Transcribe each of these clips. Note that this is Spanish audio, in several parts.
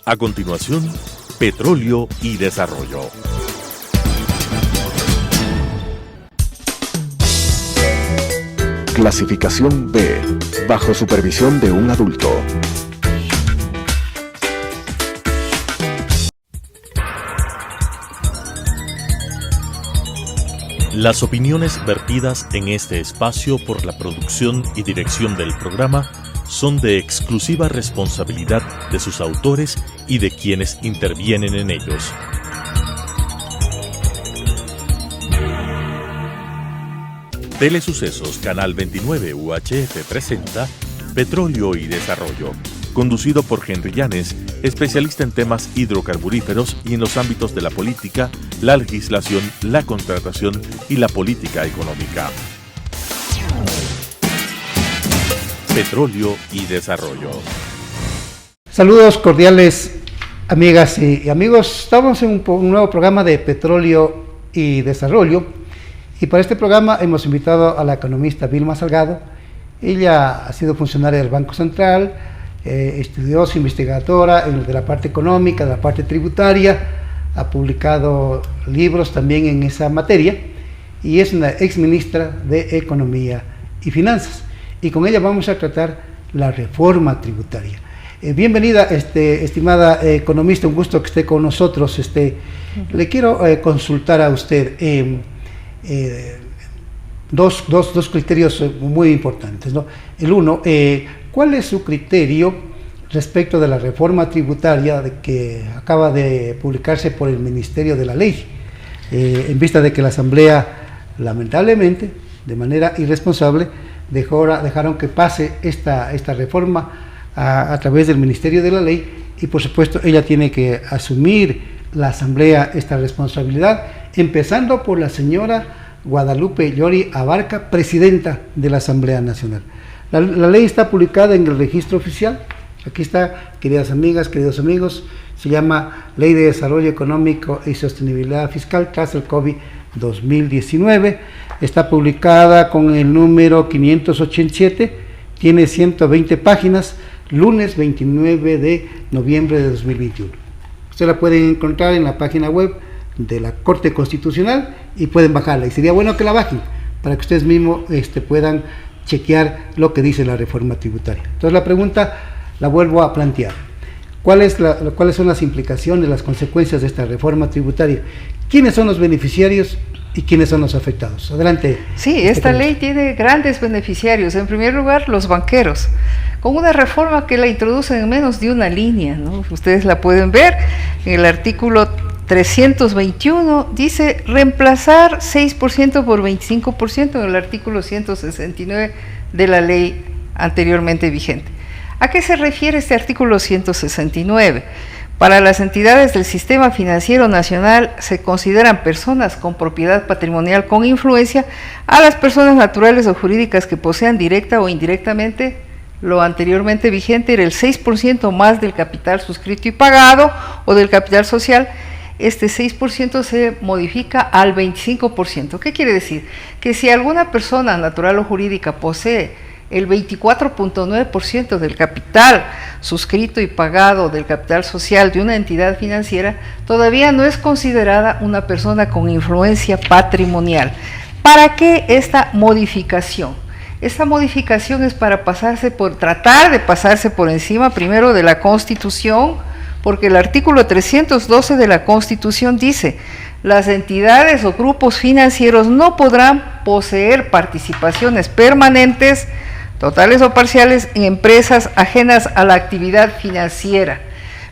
A continuación, Petróleo y Desarrollo. Clasificación B, bajo supervisión de un adulto. Las opiniones vertidas en este espacio por la producción y dirección del programa son de exclusiva responsabilidad de sus autores y de quienes intervienen en ellos. Telesucesos Canal 29 UHF presenta Petróleo y Desarrollo, conducido por Henry Llanes, especialista en temas hidrocarburíferos y en los ámbitos de la política, la legislación, la contratación y la política económica. Petróleo y Desarrollo. Saludos cordiales, amigas y amigos. Estamos en un nuevo programa de Petróleo y Desarrollo, y para este programa hemos invitado a la economista Vilma Salgado. Ella ha sido funcionaria del Banco Central, estudiosa, investigadora de la parte económica, de la parte tributaria, ha publicado libros también en esa materia y es una exministra de Economía y Finanzas. Y con ella vamos a tratar la reforma tributaria. Bienvenida, estimada economista, un gusto que esté con nosotros. Le quiero consultar a usted dos criterios muy importantes, ¿no? El uno, ¿cuál es su criterio respecto de la reforma tributaria que acaba de publicarse por el Ministerio de la Ley, en vista de que la Asamblea, lamentablemente, de manera irresponsable, dejaron que pase esta reforma a través del Ministerio de la Ley, y por supuesto ella tiene que asumir, la Asamblea, esta responsabilidad, empezando por la señora Guadalupe Llori Abarca, presidenta de la Asamblea Nacional. La ley está publicada en el registro oficial. Aquí está, queridas amigas, queridos amigos, se llama Ley de Desarrollo Económico y Sostenibilidad Fiscal tras el COVID-2019. Está publicada con el número 587, tiene 120 páginas, lunes 29 de noviembre de 2021. Usted la pueden encontrar en la página web de la Corte Constitucional y pueden bajarla, y sería bueno que la bajen para que ustedes mismos puedan chequear lo que dice la reforma tributaria. Entonces la pregunta la vuelvo a plantear: ¿cuáles son las implicaciones, las consecuencias de esta reforma tributaria? ¿Quiénes son los beneficiarios y quiénes son los afectados? Adelante. Sí, esta ley tiene grandes beneficiarios. En primer lugar, los banqueros, con una reforma que la introducen en menos de una línea, ¿no? Ustedes la pueden ver en el artículo 321, dice reemplazar 6% por 25% en el artículo 169 de la ley anteriormente vigente. ¿A qué se refiere este artículo 169? Para las entidades del Sistema Financiero Nacional se consideran personas con propiedad patrimonial con influencia a las personas naturales o jurídicas que posean directa o indirectamente, lo anteriormente vigente era el 6% más del capital suscrito y pagado o del capital social. Este 6% se modifica al 25%. ¿Qué quiere decir? Que si alguna persona natural o jurídica posee el 24.9% del capital suscrito y pagado del capital social de una entidad financiera, todavía no es considerada una persona con influencia patrimonial. ¿Para qué esta modificación? Esta modificación es para tratar de pasarse por encima primero de la Constitución, porque el artículo 312 de la Constitución dice: las entidades o grupos financieros no podrán poseer participaciones permanentes, totales o parciales, en empresas ajenas a la actividad financiera.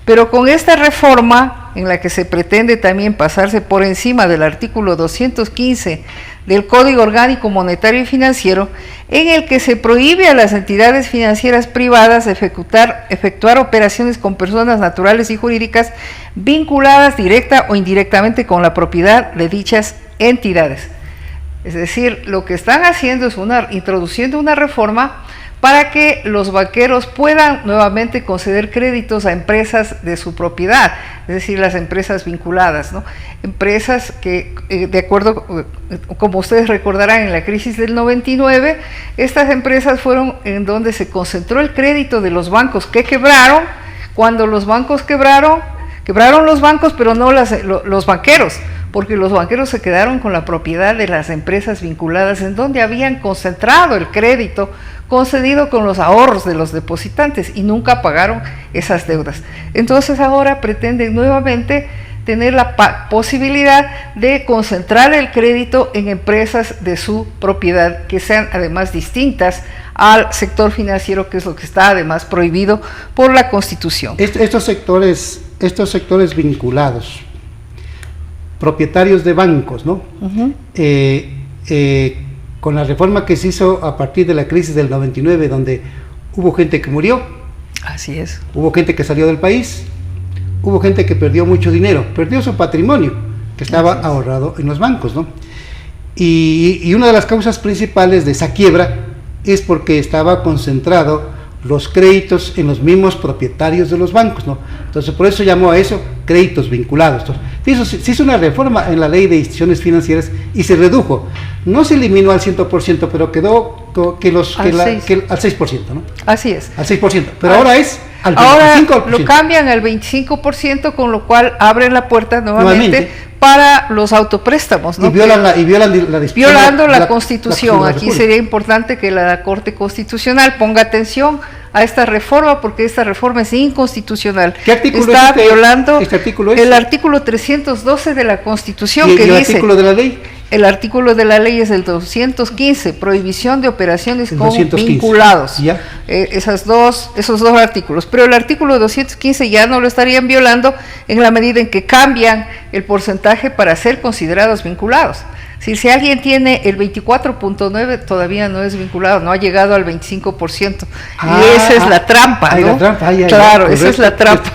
Pero con esta reforma, en la que se pretende también pasarse por encima del artículo 215 del Código Orgánico Monetario y Financiero, en el que se prohíbe a las entidades financieras privadas efectuar operaciones con personas naturales y jurídicas vinculadas directa o indirectamente con la propiedad de dichas entidades. Es decir, lo que están haciendo es introduciendo una reforma para que los banqueros puedan nuevamente conceder créditos a empresas de su propiedad, es decir, las empresas vinculadas, ¿no? Empresas que, de acuerdo, como ustedes recordarán, en la crisis del 99, estas empresas fueron en donde se concentró el crédito de los bancos que quebraron, Cuando los bancos quebraron los bancos, pero no los banqueros, porque los banqueros se quedaron con la propiedad de las empresas vinculadas en donde habían concentrado el crédito concedido con los ahorros de los depositantes y nunca pagaron esas deudas. Entonces ahora pretenden nuevamente tener la posibilidad de concentrar el crédito en empresas de su propiedad, que sean además distintas al sector financiero, que es lo que está además prohibido por la Constitución. Estos sectores vinculados, propietarios de bancos, ¿no? Con la reforma que se hizo a partir de la crisis del 99, donde hubo gente que murió, así es, hubo gente que salió del país, hubo gente que perdió mucho dinero, perdió su patrimonio que estaba ahorrado en los bancos, ¿no? Y una de las causas principales de esa quiebra es porque estaba concentrado los créditos en los mismos propietarios de los bancos, ¿no? Entonces, por eso llamó a eso créditos vinculados. Entonces, se hizo una reforma en la ley de instituciones financieras y se redujo. No se eliminó al 100%, pero quedó al 6%, ¿no? Así es. Al 6%, pero ahora es al 25%. Ahora lo cambian al 25%, con lo cual abren la puerta nuevamente para los autopréstamos, ¿no? Violando la Constitución. Aquí sería importante que la Corte Constitucional ponga atención a esta reforma, porque esta reforma es inconstitucional. ¿Qué artículo está violando este artículo? El artículo 312 de la Constitución, que dice... ¿El artículo de la ley? El artículo de la ley es el 215, prohibición de operaciones con 215. Vinculados. ¿Ya? Esos dos artículos. Pero el artículo 215 ya no lo estarían violando en la medida en que cambian el porcentaje para ser considerados vinculados. Si alguien tiene el 24.9, todavía no es vinculado, no ha llegado al 25%. Y esa es la trampa, ¿no? Claro, esa es la trampa.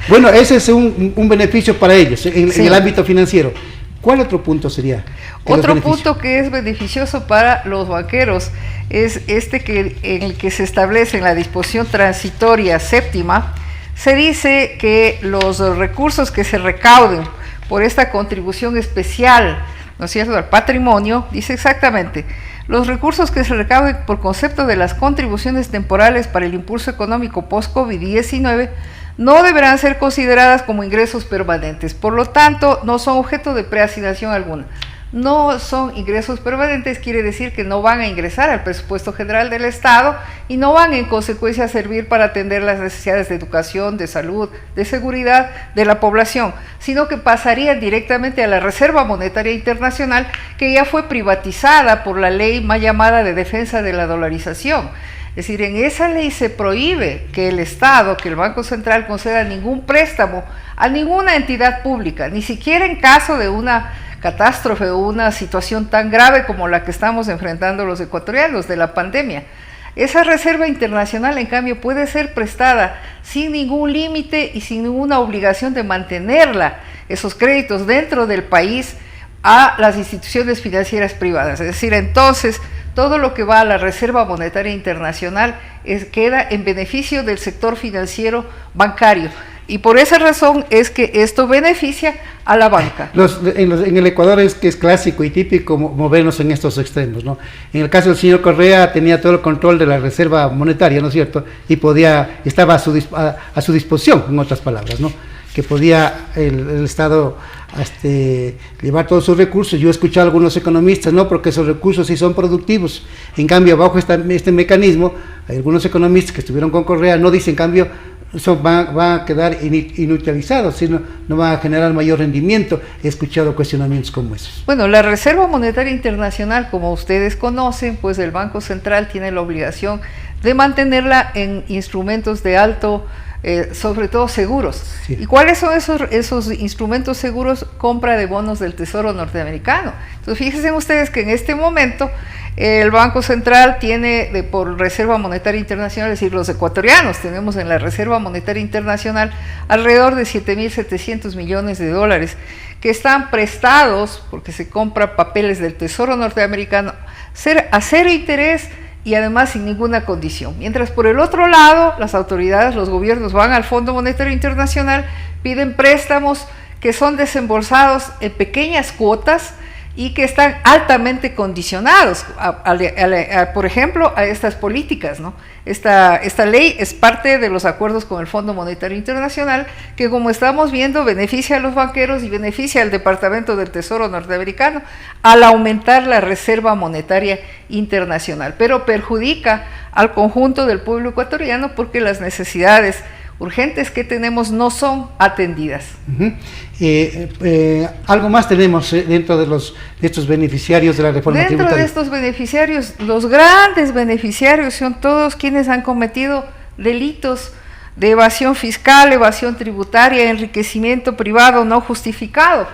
Bueno, ese es un beneficio para ellos en el ámbito financiero. ¿Cuál otro punto sería? Otro punto que es beneficioso para los banqueros es en el que se establece en la disposición transitoria séptima, se dice que los recursos que se recauden por esta contribución especial, ¿no es cierto?, al patrimonio, dice exactamente, los recursos que se recauden por concepto de las contribuciones temporales para el impulso económico post-COVID-19 no deberán ser consideradas como ingresos permanentes, por lo tanto no son objeto de preasignación alguna. No son ingresos permanentes, quiere decir que no van a ingresar al presupuesto general del Estado y no van en consecuencia a servir para atender las necesidades de educación, de salud, de seguridad de la población, sino que pasarían directamente a la Reserva Monetaria Internacional, que ya fue privatizada por la ley mal llamada de defensa de la dolarización. Es decir, en esa ley se prohíbe que el Estado, que el Banco Central conceda ningún préstamo a ninguna entidad pública, ni siquiera en caso de una catástrofe o una situación tan grave como la que estamos enfrentando los ecuatorianos de la pandemia. Esa reserva internacional, en cambio, puede ser prestada sin ningún límite y sin ninguna obligación de mantenerla, esos créditos dentro del país, a las instituciones financieras privadas. Es decir, entonces, todo lo que va a la Reserva Monetaria Internacional queda en beneficio del sector financiero bancario. Y por esa razón es que esto beneficia a la banca. En el Ecuador es clásico y típico movernos en estos extremos, ¿no? En el caso del señor Correa tenía todo el control de la Reserva Monetaria, ¿no es cierto? Y estaba a su disposición, en otras palabras, ¿no? Que podía el Estado llevar todos sus recursos. Yo he escuchado a algunos economistas, no, porque esos recursos sí son productivos. En cambio, bajo este mecanismo, hay algunos economistas que estuvieron con Correa, no dicen, en cambio, van a quedar inutilizados, sino no van a generar mayor rendimiento. He escuchado cuestionamientos como esos. Bueno, la Reserva Monetaria Internacional, como ustedes conocen, pues el Banco Central tiene la obligación de mantenerla en instrumentos de alto, sobre todo seguros. Sí. ¿Y cuáles son esos instrumentos seguros? Compra de bonos del Tesoro norteamericano. Entonces, fíjense ustedes que en este momento el Banco Central tiene por Reserva Monetaria Internacional, es decir, los ecuatorianos tenemos en la Reserva Monetaria Internacional alrededor de 7.700 millones de dólares que están prestados, porque se compran papeles del Tesoro norteamericano, a cero interés y además sin ninguna condición. Mientras por el otro lado, las autoridades, los gobiernos van al Fondo Monetario Internacional, piden préstamos que son desembolsados en pequeñas cuotas y que están altamente condicionados, por ejemplo, a estas políticas, ¿no? Esta ley es parte de los acuerdos con el Fondo Monetario Internacional, que como estamos viendo beneficia a los banqueros y beneficia al Departamento del Tesoro norteamericano al aumentar la reserva monetaria internacional, pero perjudica al conjunto del pueblo ecuatoriano porque las necesidades urgentes que tenemos no son atendidas. Algo más tenemos dentro de estos beneficiarios de la reforma tributaria. Dentro de estos beneficiarios, los grandes beneficiarios son todos quienes han cometido delitos de evasión fiscal, evasión tributaria, enriquecimiento privado no justificado,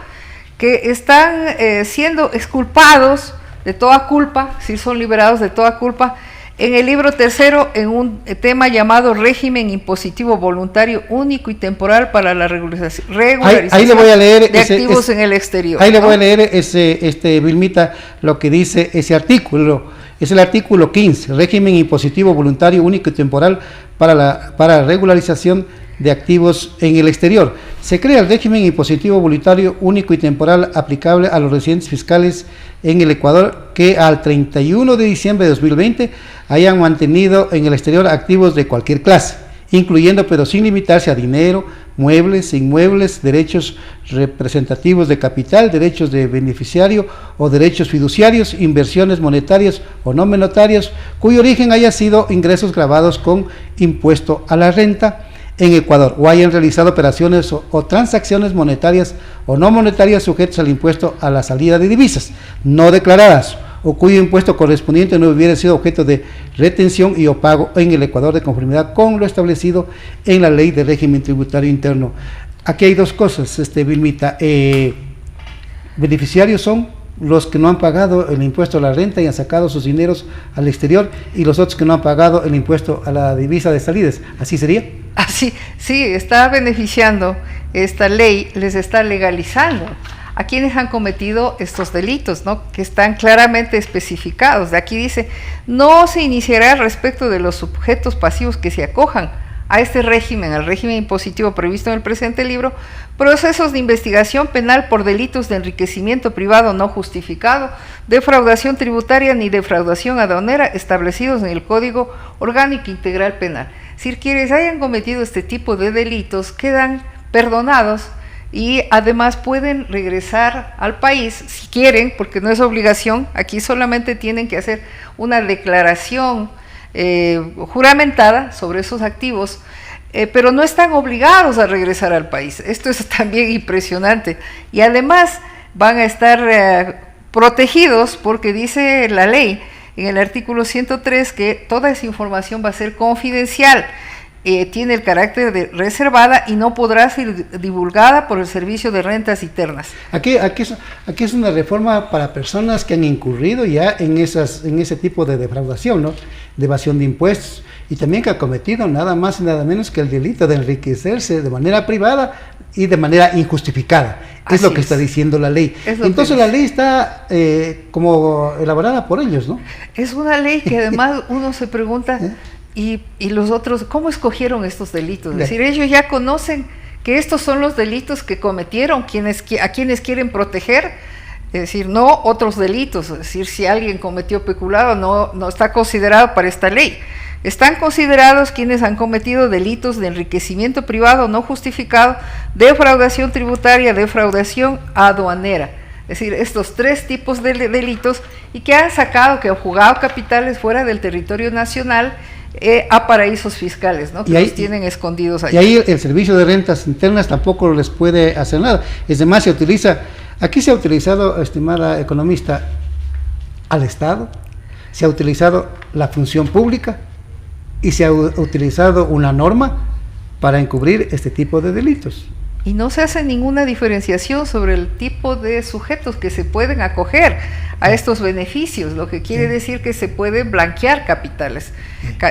que están siendo exculpados de toda culpa, si son liberados de toda culpa, en el libro tercero, en un tema llamado régimen impositivo voluntario único y temporal para la regularización ahí le voy a leer de activos en el exterior. Ahí, ¿no? Le voy a leer, Vilmita, lo que dice ese artículo. Es el artículo 15, régimen impositivo voluntario único y temporal para la regularización de activos en el exterior. Se crea el régimen impositivo voluntario único y temporal aplicable a los residentes fiscales en el Ecuador que al 31 de diciembre de 2020 hayan mantenido en el exterior activos de cualquier clase, incluyendo pero sin limitarse a dinero, muebles, inmuebles, derechos representativos de capital, derechos de beneficiario o derechos fiduciarios, inversiones monetarias o no monetarias, cuyo origen haya sido ingresos gravados con impuesto a la renta en Ecuador, o hayan realizado operaciones o transacciones monetarias o no monetarias sujetas al impuesto a la salida de divisas no declaradas, o cuyo impuesto correspondiente no hubiera sido objeto de retención y o pago en el Ecuador de conformidad con lo establecido en la Ley de Régimen Tributario Interno. Aquí hay dos cosas, Vilmita. Beneficiarios son los que no han pagado el impuesto a la renta y han sacado sus dineros al exterior, y los otros que no han pagado el impuesto a la divisa de salidas. ¿Así sería? Así, sí, está beneficiando esta ley, les está legalizando a quienes han cometido estos delitos, ¿no? Que están claramente especificados. De aquí dice, no se iniciará respecto de los sujetos pasivos que se acojan a este régimen, al régimen impositivo previsto en el presente libro, procesos de investigación penal por delitos de enriquecimiento privado no justificado, defraudación tributaria ni defraudación aduanera establecidos en el Código Orgánico Integral Penal. Es decir, quienes hayan cometido este tipo de delitos quedan perdonados y además pueden regresar al país si quieren, porque no es obligación, aquí solamente tienen que hacer una declaración juramentada sobre esos activos, pero no están obligados a regresar al país. Esto es también impresionante, y además van a estar protegidos porque dice la ley en el artículo 103 que toda esa información va a ser confidencial, tiene el carácter de reservada y no podrá ser divulgada por el Servicio de Rentas Internas. Aquí es una reforma para personas que han incurrido ya en ese tipo de defraudación, ¿no? De evasión de impuestos, y también que ha cometido nada más y nada menos que el delito de enriquecerse de manera privada y de manera injustificada. Es lo que está diciendo la ley. Entonces la ley está como elaborada por ellos, ¿no? Es una ley que además uno se pregunta... Y los otros, ¿cómo escogieron estos delitos? Es decir, ellos ya conocen que estos son los delitos que cometieron a quienes quieren proteger, es decir, no otros delitos. Es decir, si alguien cometió peculado, no está considerado para esta ley. Están considerados quienes han cometido delitos de enriquecimiento privado no justificado, defraudación tributaria, defraudación aduanera. Es decir, estos tres tipos de delitos, y que han jugado capitales fuera del territorio nacional, a paraísos fiscales, ¿no? Que los tienen escondidos ahí. Y ahí el Servicio de Rentas Internas tampoco les puede hacer nada. Es demás, aquí se ha utilizado, estimada economista, al Estado, se ha utilizado la función pública y se ha utilizado una norma para encubrir este tipo de delitos. Y no se hace ninguna diferenciación sobre el tipo de sujetos que se pueden acoger a estos beneficios, lo que quiere decir que se pueden blanquear capitales.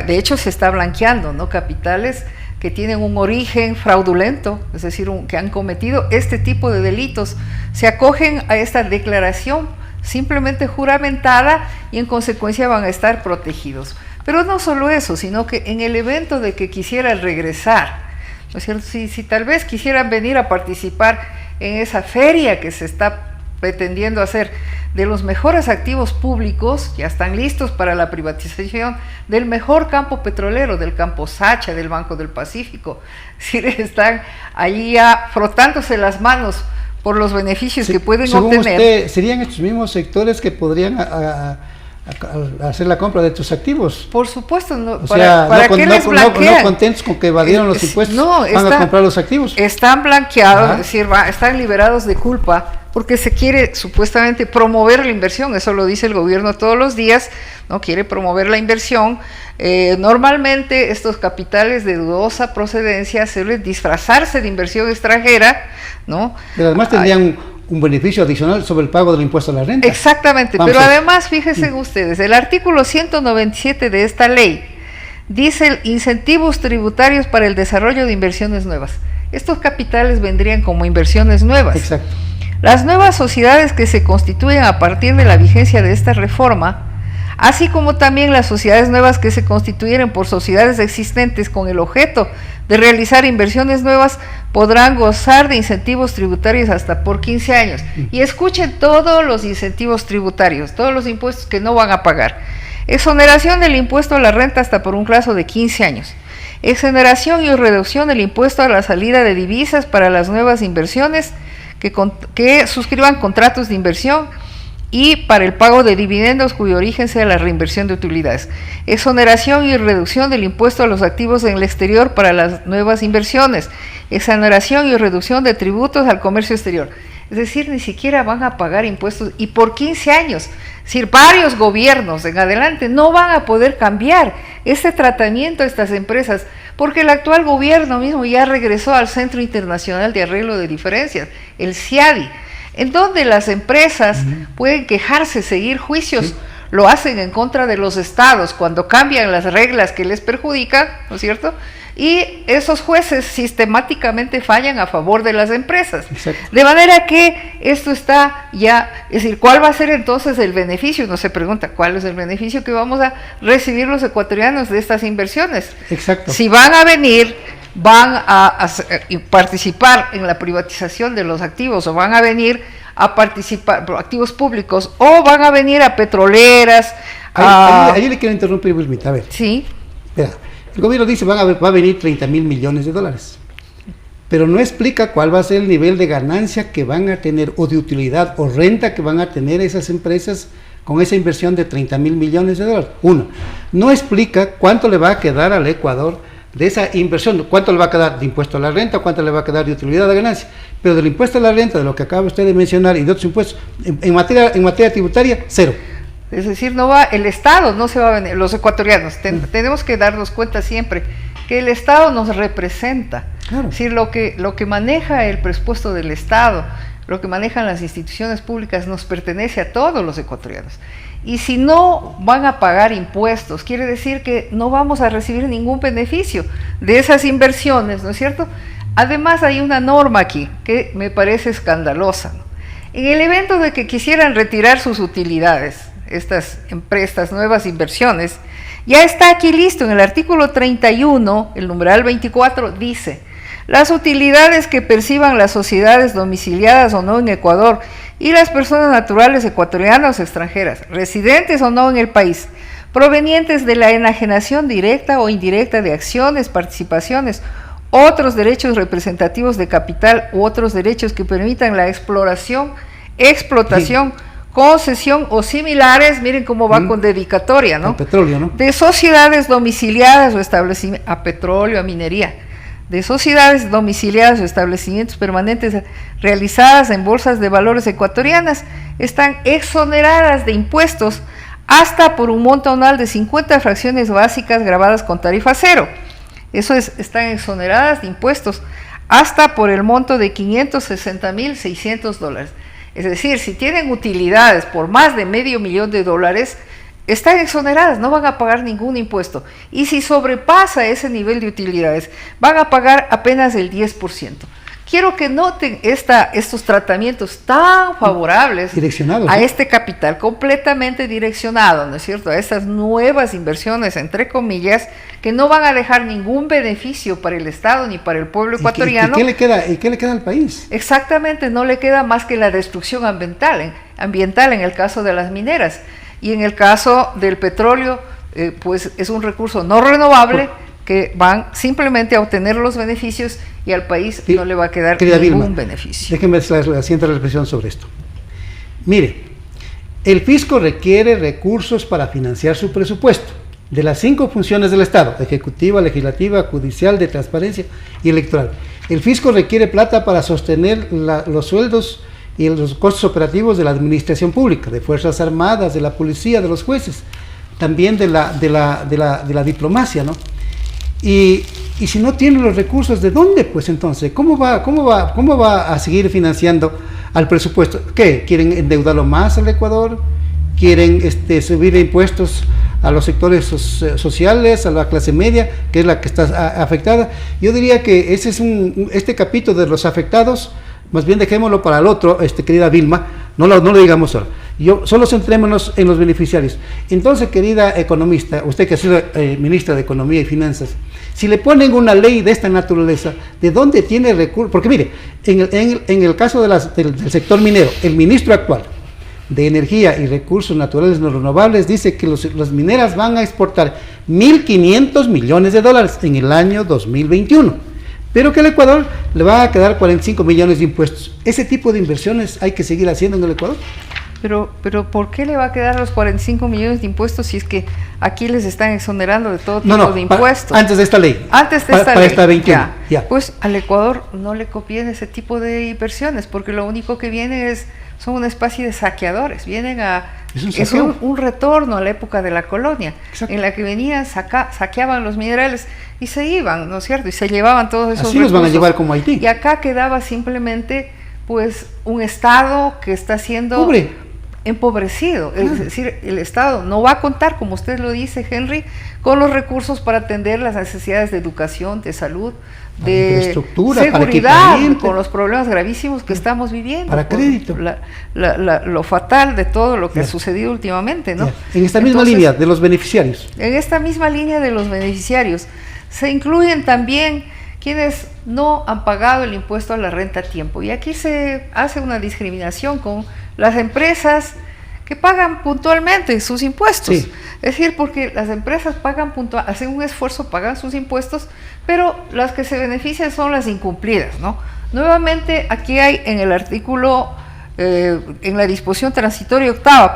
De hecho, se está blanqueando, ¿no? Capitales que tienen un origen fraudulento, es decir, que han cometido este tipo de delitos, se acogen a esta declaración simplemente juramentada y en consecuencia van a estar protegidos. Pero no solo eso, sino que en el evento de que quisieran regresar, ¿no es cierto? Si tal vez quisieran venir a participar en esa feria que se está pretendiendo hacer de los mejores activos públicos, ya están listos para la privatización del mejor campo petrolero, del campo Sacha, del Banco del Pacífico. Es decir, están allí ya frotándose las manos por los beneficios que pueden según obtener. Usted, ¿serían estos mismos sectores que podrían hacer la compra de tus activos? Por supuesto, O sea, no contentos con que evadieron los impuestos, van a comprar los activos. Están blanqueados, es decir, están liberados de culpa, porque se quiere supuestamente promover la inversión, eso lo dice el gobierno todos los días, ¿no? Quiere promover la inversión. Normalmente estos capitales de dudosa procedencia suelen disfrazarse de inversión extranjera, ¿no? Pero además tendrían un beneficio adicional sobre el pago del impuesto a la renta. Exactamente, pero además fíjense ustedes, el artículo 197 de esta ley dice incentivos tributarios para el desarrollo de inversiones nuevas. Estos capitales vendrían como inversiones nuevas. Exacto. Las nuevas sociedades que se constituyen a partir de la vigencia de esta reforma, así como también las sociedades nuevas que se constituyeron por sociedades existentes con el objeto de realizar inversiones nuevas, podrán gozar de incentivos tributarios hasta por 15 años. Y escuchen todos los incentivos tributarios, todos los impuestos que no van a pagar. Exoneración del impuesto a la renta hasta por un plazo de 15 años. Exoneración y reducción del impuesto a la salida de divisas para las nuevas inversiones que suscriban contratos de inversión y para el pago de dividendos cuyo origen sea la reinversión de utilidades. Exoneración y reducción del impuesto a los activos en el exterior para las nuevas inversiones. Exoneración y reducción de tributos al comercio exterior. Es decir, ni siquiera van a pagar impuestos y por 15 años. Es decir, varios gobiernos en adelante no van a poder cambiar este tratamiento a estas empresas porque el actual gobierno mismo ya regresó al Centro Internacional de Arreglo de Diferencias, el CIADI, en donde las empresas pueden quejarse, seguir juicios, lo hacen en contra de los estados cuando cambian las reglas que les perjudican, ¿no es cierto? Y esos jueces sistemáticamente fallan a favor de las empresas. Exacto. De manera que esto está ya, es decir, ¿cuál va a ser entonces el beneficio? Uno se pregunta, ¿cuál es el beneficio que vamos a recibir los ecuatorianos de estas inversiones? Exacto. Si van a venir, van a participar en la privatización de los activos o van a venir a participar activos públicos o van a venir a petroleras. Ahí le quiero interrumpir, Wilmita, a ver. Sí. Espera. El gobierno dice va a venir 30,000 millones de dólares, pero no explica cuál va a ser el nivel de ganancia que van a tener o de utilidad o renta que van a tener esas empresas con esa inversión de 30,000 millones de dólares. Uno, no explica cuánto le va a quedar al Ecuador de esa inversión, cuánto le va a quedar de impuesto a la renta, cuánto le va a quedar de utilidad de ganancia, pero del impuesto a la renta, de lo que acaba usted de mencionar y de otros impuestos, en materia tributaria, cero. Es decir, no va, el Estado no se va a venir, los ecuatorianos, tenemos que darnos cuenta siempre que el Estado nos representa. Claro. Es decir, lo que maneja el presupuesto del Estado, lo que manejan las instituciones públicas nos pertenece a todos los ecuatorianos. Y si no van a pagar impuestos, quiere decir que no vamos a recibir ningún beneficio de esas inversiones, ¿no es cierto? Además hay una norma aquí que me parece escandalosa, ¿no? En el evento de que quisieran retirar sus utilidades, estas empresas, nuevas inversiones, ya está aquí listo en el artículo 31, el numeral 24, dice: las utilidades que perciban las sociedades domiciliadas o no en Ecuador y las personas naturales ecuatorianas o extranjeras, residentes o no en el país, provenientes de la enajenación directa o indirecta de acciones, participaciones, otros derechos representativos de capital u otros derechos que permitan la exploración, explotación, concesión o similares, miren cómo va con dedicatoria, ¿no? Petróleo, ¿no? De sociedades domiciliadas o establecimientos, a petróleo, a minería, de sociedades domiciliadas o establecimientos permanentes realizadas en bolsas de valores ecuatorianas, están exoneradas de impuestos hasta por un monto anual de 50 fracciones básicas grabadas con tarifa cero. Eso es, están exoneradas de impuestos hasta por el monto de $560,600. Es decir, si tienen utilidades por más de $500,000, están exoneradas, no van a pagar ningún impuesto. Y si sobrepasa ese nivel de utilidades, van a pagar apenas el 10%. Quiero que noten estos tratamientos tan favorables direccionados, a este capital, completamente direccionado, ¿no es cierto?, a estas nuevas inversiones, entre comillas, que no van a dejar ningún beneficio para el Estado ni para el pueblo ecuatoriano. ¿Y qué le queda al país? Exactamente, no le queda más que la destrucción ambiental. ambiental en el caso de las mineras, y en el caso del petróleo, pues es un recurso no renovable que van simplemente a obtener los beneficios y al país no le va a quedar ningún beneficio. Déjenme hacer la siguiente reflexión sobre esto. Mire, el fisco requiere recursos para financiar su presupuesto. De las 5 funciones del Estado, ejecutiva, legislativa, judicial, de transparencia y electoral, el fisco requiere plata para sostener los sueldos y los costos operativos de la administración pública, de Fuerzas Armadas, de la policía, de los jueces, también de la diplomacia, ¿no? Y si no tiene los recursos, ¿de dónde? Pues entonces, ¿cómo va a seguir financiando al presupuesto? ¿Qué? ¿Quieren endeudarlo más al Ecuador? ¿Quieren subir impuestos a los sectores sociales, a la clase media, que es la que está afectada? Yo diría que ese es este capítulo de los afectados, más bien dejémoslo para el otro, querida Vilma, no lo digamos ahora. Solo centrémonos en los beneficiarios. Entonces, querida economista, usted que ha sido ministra de Economía y Finanzas, si le ponen una ley de esta naturaleza, ¿de dónde tiene recursos? Porque mire, en el caso del sector minero, el ministro actual de Energía y Recursos Naturales No Renovables dice que las mineras van a exportar $1.500 millones en el año 2021, pero que al Ecuador le va a quedar 45 millones de impuestos. ¿Ese tipo de inversiones hay que seguir haciendo en el Ecuador? Pero ¿por qué le va a quedar los 45 millones de impuestos si es que aquí les están exonerando de todo tipo de impuestos? Antes de esta ley. Antes de esta ley. Para esta 21. Ya. Pues al Ecuador no le conviene ese tipo de inversiones, porque lo único que vienen son una especie de saqueadores, vienen es un retorno a la época de la colonia. Exacto. En la que venían, saqueaban los minerales y se iban, ¿no es cierto? Y se llevaban todos esos recursos. Así los van a llevar como Haití. Y acá quedaba simplemente pues un Estado que está siendo empobrecido, es decir, el Estado no va a contar, como usted lo dice, Henry, con los recursos para atender las necesidades de educación, de salud, de seguridad, con los problemas gravísimos que estamos viviendo, para crédito, lo fatal de todo lo que ha sucedido últimamente, ¿no? En esta misma línea de los beneficiarios. En esta misma línea de los beneficiarios se incluyen también quienes no han pagado el impuesto a la renta a tiempo, y aquí se hace una discriminación con las empresas que pagan puntualmente sus impuestos. Sí. Es decir, porque las empresas hacen un esfuerzo, pagan sus impuestos, pero las que se benefician son las incumplidas, ¿no? Nuevamente, aquí hay en el artículo, en la disposición transitoria octava,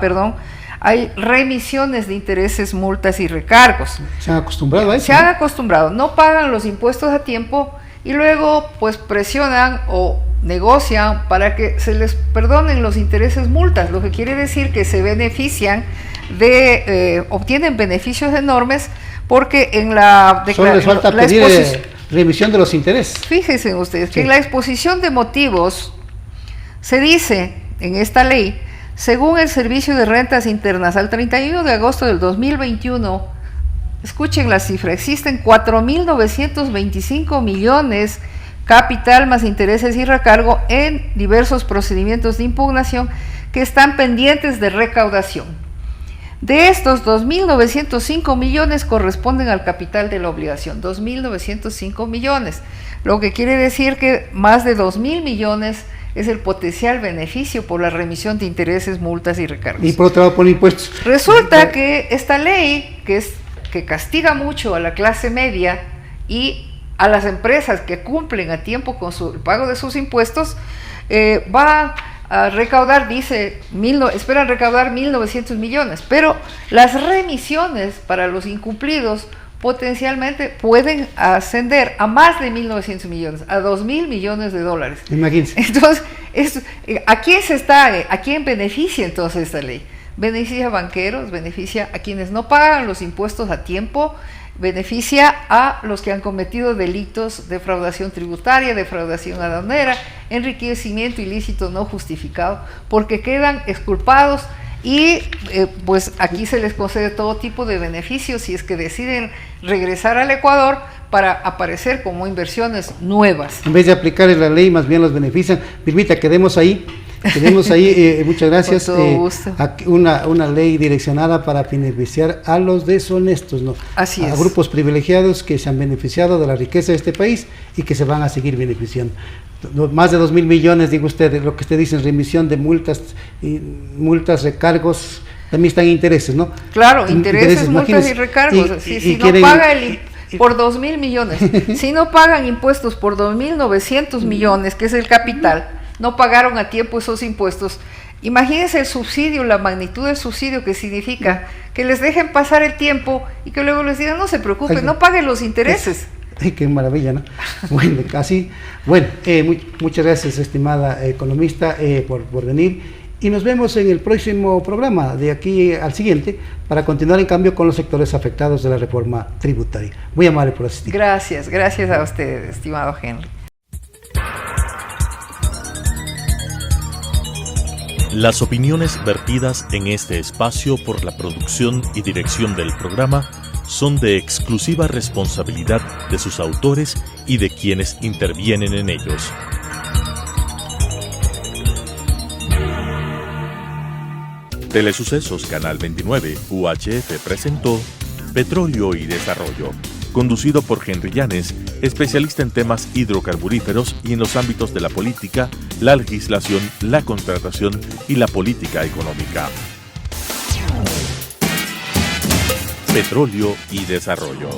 hay remisiones de intereses, multas y recargos. ¿Se han acostumbrado a eso? Se han acostumbrado, no pagan los impuestos a tiempo y luego pues presionan o negocian para que se les perdonen los intereses, multas, lo que quiere decir que se benefician obtienen beneficios enormes, porque en la declaración les falta pedir remisión de los intereses. Fíjense ustedes que en la exposición de motivos se dice en esta ley, según el Servicio de Rentas Internas, al 31 de agosto del 2021, escuchen la cifra, existen 4.925 millones capital más intereses y recargo en diversos procedimientos de impugnación que están pendientes de recaudación. De estos, 2.905 millones corresponden al capital de la obligación, 2.905 millones, lo que quiere decir que más de 2.000 millones es el potencial beneficio por la remisión de intereses, multas y recargos. Y por otro lado, por impuestos. Resulta que esta ley, que castiga mucho a la clase media y a las empresas que cumplen a tiempo con el pago de sus impuestos, va a recaudar, esperan recaudar 1.900 millones, pero las remisiones para los incumplidos potencialmente pueden ascender a más de 1.900 millones, a 2.000 millones de dólares. Imagínense. Entonces, ¿a quién beneficia entonces esta ley? Beneficia a banqueros, beneficia a quienes no pagan los impuestos a tiempo, beneficia a los que han cometido delitos de defraudación tributaria, defraudación aduanera, enriquecimiento ilícito no justificado, porque quedan exculpados y pues aquí se les concede todo tipo de beneficios si es que deciden regresar al Ecuador para aparecer como inversiones nuevas. En vez de aplicar la ley, más bien los benefician. Vilmita, quedemos ahí, muchas gracias. Con todo gusto. Una ley direccionada para beneficiar a los deshonestos, ¿no? Así es. A grupos privilegiados que se han beneficiado de la riqueza de este país y que se van a seguir beneficiando. más de 2.000 millones, digo usted, lo que usted dice en remisión de multas, recargos, también están intereses, ¿no? Claro, intereses, multas y recargos. Si no paga por 2.000 millones, si no pagan impuestos por 2.900 millones, que es el capital, no pagaron a tiempo esos impuestos. Imagínense el subsidio, la magnitud del subsidio que significa que les dejen pasar el tiempo y que luego les digan, no se preocupen, no paguen los intereses. Qué maravilla, ¿no? Bueno, casi. Bueno, muchas gracias, estimada economista, por venir. Y nos vemos en el próximo programa, de aquí al siguiente, para continuar en cambio con los sectores afectados de la reforma tributaria. Muy amable por asistir. Gracias a usted, estimado Henry. Las opiniones vertidas en este espacio por la producción y dirección del programa son de exclusiva responsabilidad de sus autores y de quienes intervienen en ellos. Telesucesos Canal 29 UHF presentó Petróleo y Desarrollo, conducido por Henry Llanes, especialista en temas hidrocarburíferos y en los ámbitos de la política, la legislación, la contratación y la política económica. Petróleo y Desarrollo.